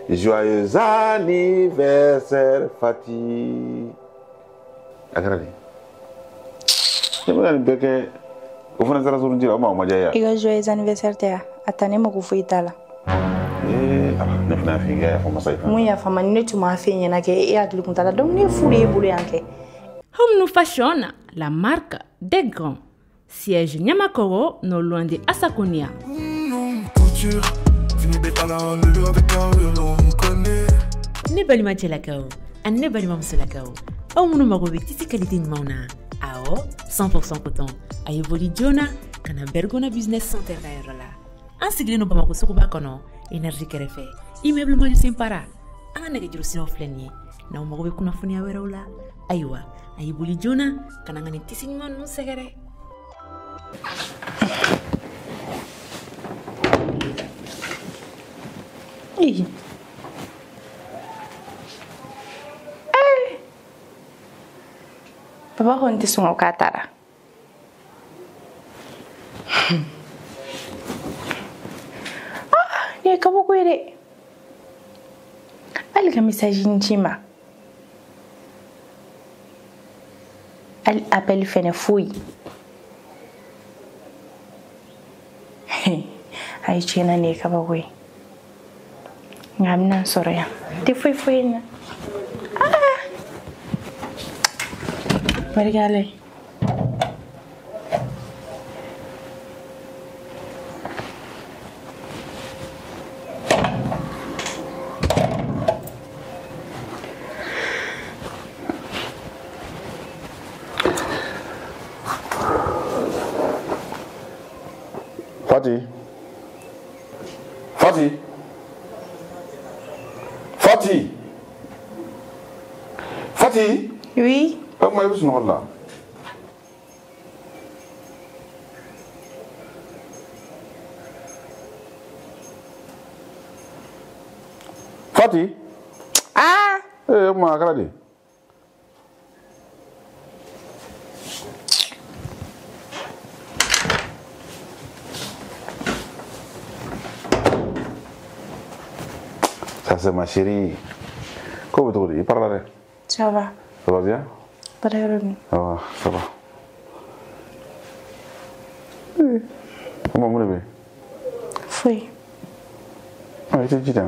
Joyeux anniversaire Fati. Agradi. J'aimerais bien que vous fassiez la sourire à moi. Il a joyeux anniversaire théa. Attendez moi vous itala. Ne fina fi ga fa masai fa. Mun ya fa man ne tuma fi nyana ke e adlu kuntala donc ne furi bulu yanke. Home Nous Fashion, la marque des grands. Siège Nyamakoro, non loin de Asakonia. Ne bali ma chelakao, an ne bali ma musolakao. Au munu magobe tisi qualité nymauna. Ao 100% coton. Ayo boli jona kana bergona business center la la. An sigile no bamako sokuba kono énergie kerefe. Immeuble mo simpara. An nege juru sino fleni. Na magobe kuna funi aweraula. Aywa, ayo boli jona kana ngani tisi nymauna segere. Papa ko nti sungo katara. Ni kabo ko ire. Ali ka message nchima. Ali appel fene fouille. Ai chena ne kabo ko. Ngamna soroya. Te foi na. Regale. Fati. Oui. Comment est-ce que là? Fati? Ah! Moi, regardez. Ça, c'est ma chérie. Comment tu dis? Parle. Ça va. Ça va bien? Pas de problème. Ah, ça va. Oui. Comment vous l'avez? Oui. Ah, il dit oui.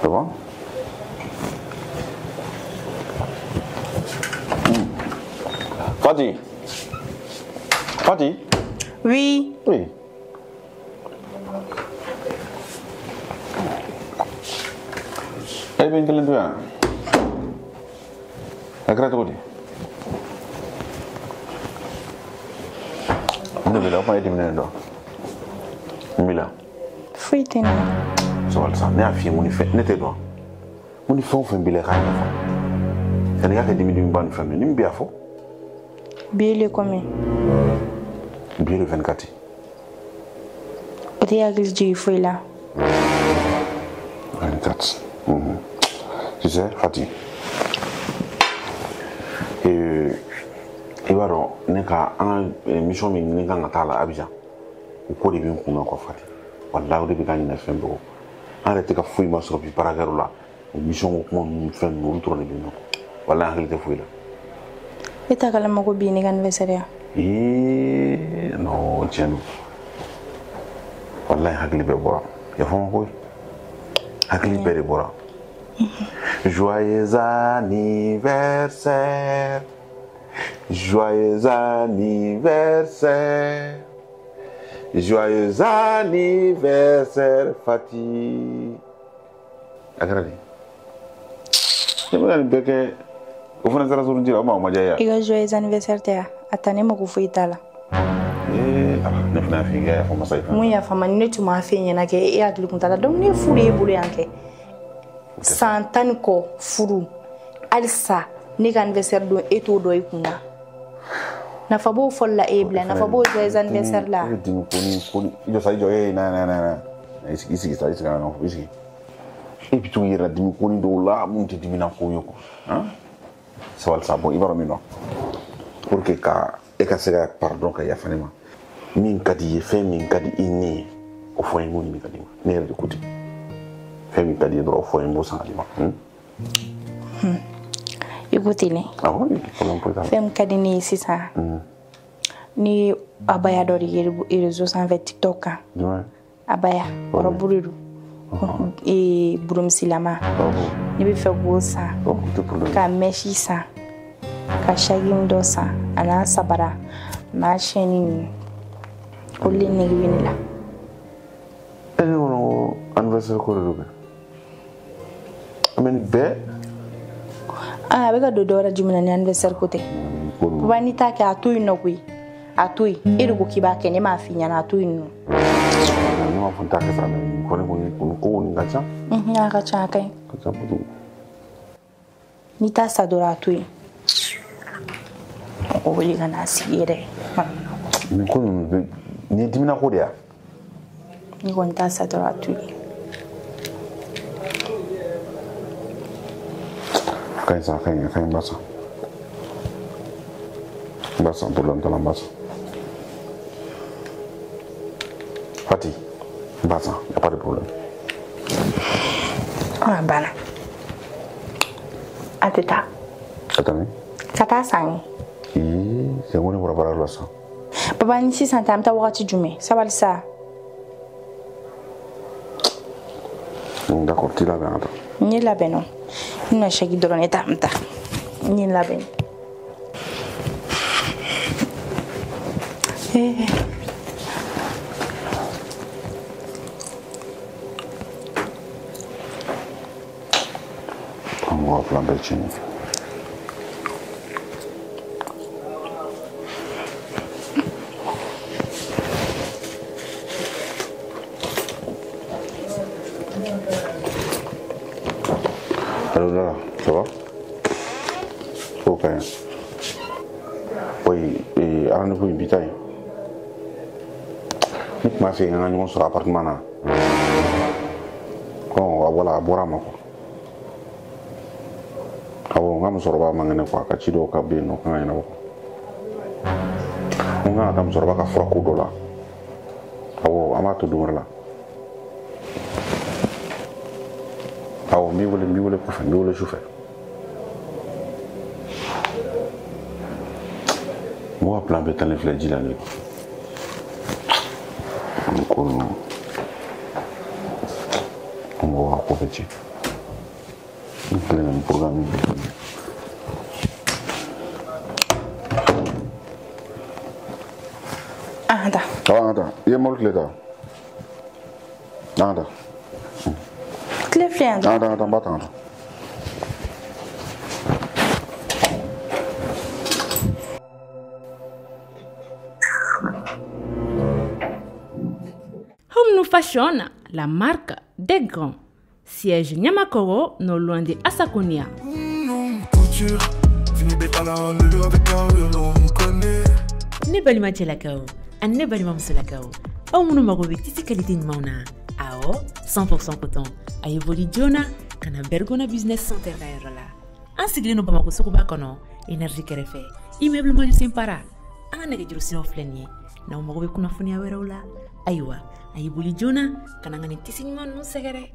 C'est bon? Fati? Fati? Oui. Oui. Eh bien, quel est le bien? La grande route. Ne vais pas être miné là. Mila. Fui tena. So ça ne a fait mon effet n'était pas. Mon effet on fait bile rien. Ça n'y a que 10 minutes bonne famille. Ni bien faux. Bile combien? Bile 24. O te agis de foi lá. 24. Tu sais, Fati. Et voilà, n'est qu'à un mission mais n'est qu'à un tala Abidjan. Ou quoi de bien qu'on a quoi Fati. Voilà, on devait gagner un film beau. Arrêtez qu'à fouiller ma sur le paragraphe là. Mission comment nous faisons nous tourner bien. Voilà, on était fouiller là. Et t'as calé mon bien anniversaire. Non, tiens. Voilà, on est bon. Il faut en quoi? On est bon. Joyeux anniversaire. Joyeux anniversaire. Joyeux anniversaire Fati. Agradi. J'aimerais bien que vous fassiez la sourire à moi. Il a joyeux anniversaire théa. Attendez moi vous itala. Ne fina fi ga fa masai fa. Mun ya fa man ne tuma fi nyana ke e adlu kuntala donc ne furi bulu yanke. Santan ko furu. Alsa ni anniversaire do eto do ikuna. nafa b'o fɔli la e bila nafa b'o joyeux anniversaire la dimi koni ido sa ido na isi sa isi kana no isi e bitu yira dimi koni do la mun ti dimi na ko yoko sawal sabo ibaro mino pour que ka e ka sega pardon ka ya fanima min kadi fe min kadi inni o fo en ngoni kadi ne yerde kuti fe min kadi do fo en mo sa alima écoutez ne fem kadi ni sisa ni abaya do di réseaux sans TikTok ka abaya oro buridu e burum silama ni be fe go sa ka meshi sa ka shagim do sa ana sabara ma sheni kulli ne winila no anniversaire ko do amen be be ka do dora jumina ni anniversaire kote bani ta ka atuyi no kui atuyi irugo kibake ne ma finya na atuyi no no funta ka sana ko ni gacha ya gacha kai gacha budu ni ta sadora atuyi o wili kana sigire ni ko ni dimina ko dia ni ko ta sadora atuyi kain basa problem dalam basa Fati basa y a pas de problème bana ateta atani kata sangi c'est ngoni pour bara la sa baba ni 600 tamta wakati jume sabal sa d'accord ti la ben ata ni la beno ina shagi dorone tamta ni la ben on va plan becini Allô là, ça va? Ok. Oui, et à rendez-vous une bitaille. Nik ma fait un annonce sur l'appartement là. Oh, voilà, borama quoi. Awo ngam sorba mangene quoi, ka chido ka beno ka ngena ko. Nga kam sorba ka frako dola. Awo amato dumala. Awo mi wole ko fa mi wole chauffeur. Moi plan be tan le fledji la ni. On va compétir. On fait un programme. Anda. Anda. Il mol clé da. Anda. Clé fliande. Anda, batanda. Home Fashion, la marque des grands. Siège Nyamakoro, non loin de Asakonia. Ne balima chelakao, an ne balima musolakao. Au munu magobe tisi qualité mauna. Ao 100% coton. Ayeboli Jona, kana Bergona Business Center la. An sigli no bamako sukuba kono, énergie kerefe. Immeuble mo simpara. An nege juru sino fleni. Na magobe kuna funia wera ula. Aywa, ayeboli Jona, kana ngani tisi mon segere.